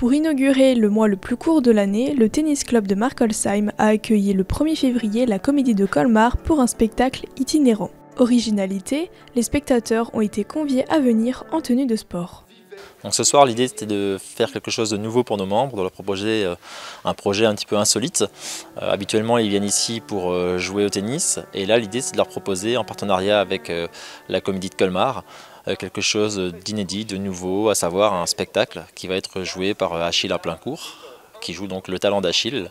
Pour inaugurer le mois le plus court de l'année, le tennis club de Markolsheim a accueilli le 1er février la Comédie de Colmar pour un spectacle itinérant. Originalité, les spectateurs ont été conviés à venir en tenue de sport. Donc ce soir, l'idée c'était de faire quelque chose de nouveau pour nos membres, de leur proposer un projet un petit peu insolite. Habituellement, ils viennent ici pour jouer au tennis, et là l'idée c'est de leur proposer, en partenariat avec la Comédie de Colmar, quelque chose d'inédit, de nouveau, à savoir un spectacle qui va être joué par Achille Plaincourt, qui joue donc le talent d'Achille.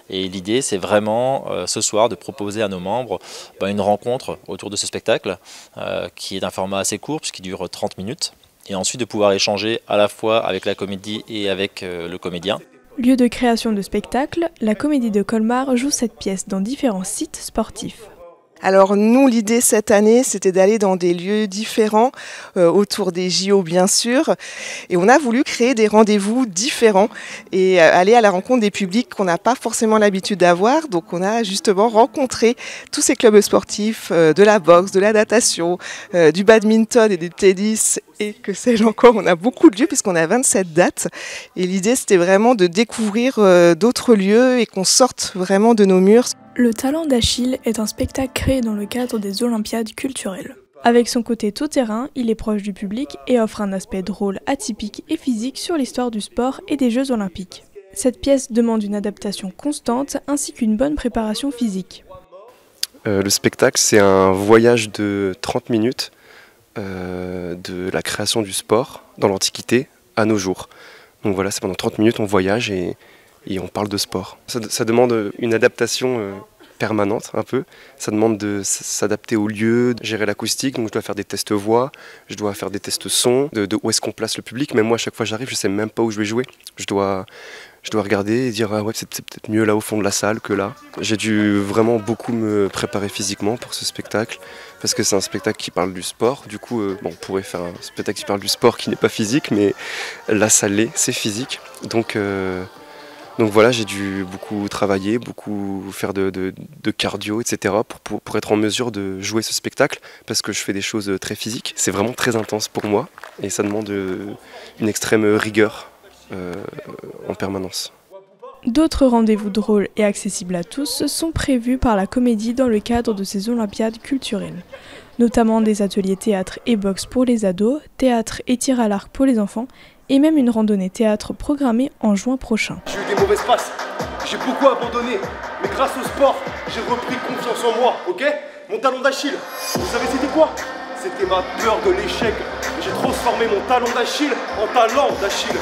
Et l'idée c'est vraiment ce soir de proposer à nos membres une rencontre autour de ce spectacle, qui est d'un format assez court puisqu'il dure 30 minutes. Et ensuite de pouvoir échanger à la fois avec la comédie et avec le comédien. Lieu de création de spectacle, la Comédie de Colmar joue cette pièce dans différents sites sportifs. Alors nous, l'idée cette année, c'était d'aller dans des lieux différents, autour des JO bien sûr, et on a voulu créer des rendez-vous différents et aller à la rencontre des publics qu'on n'a pas forcément l'habitude d'avoir. Donc on a justement rencontré tous ces clubs sportifs, de la boxe, de la natation, du badminton et du tennis, et que sais-je encore, on a beaucoup de lieux puisqu'on a 27 dates. Et l'idée c'était vraiment de découvrir d'autres lieux et qu'on sorte vraiment de nos murs. Le talent d'Achille est un spectacle créé dans le cadre des Olympiades culturelles. Avec son côté tout-terrain, il est proche du public et offre un aspect drôle, atypique et physique sur l'histoire du sport et des Jeux Olympiques. Cette pièce demande une adaptation constante ainsi qu'une bonne préparation physique. Le spectacle, c'est un voyage de 30 minutes de la création du sport dans l'Antiquité à nos jours. Donc voilà, c'est pendant 30 minutes, on voyage et on parle de sport. Ça demande une adaptation permanente un peu. Ça demande de s'adapter au lieu, de gérer l'acoustique. Donc je dois faire des tests voix, je dois faire des tests son, de où est-ce qu'on place le public. Même moi, à chaque fois que j'arrive, je ne sais même pas où je vais jouer. Je dois regarder et dire ah ouais, c'est peut-être mieux là au fond de la salle que là. J'ai dû vraiment beaucoup me préparer physiquement pour ce spectacle parce que c'est un spectacle qui parle du sport. Du coup, on pourrait faire un spectacle qui parle du sport qui n'est pas physique, mais là ça l'est, c'est physique. Donc voilà, j'ai dû beaucoup travailler, beaucoup faire de cardio, etc. pour être en mesure de jouer ce spectacle parce que je fais des choses très physiques. C'est vraiment très intense pour moi et ça demande une extrême rigueur en permanence. D'autres rendez-vous drôles et accessibles à tous sont prévus par la comédie dans le cadre de ces Olympiades culturelles, notamment des ateliers théâtre et boxe pour les ados, théâtre et tir à l'arc pour les enfants, et même une randonnée théâtre programmée en juin prochain. J'ai eu des mauvaises passes, j'ai beaucoup abandonné, mais grâce au sport, j'ai repris confiance en moi, ok? Mon talon d'Achille, vous savez c'était quoi? C'était ma peur de l'échec. J'ai transformé mon talon d'Achille en talent d'Achille.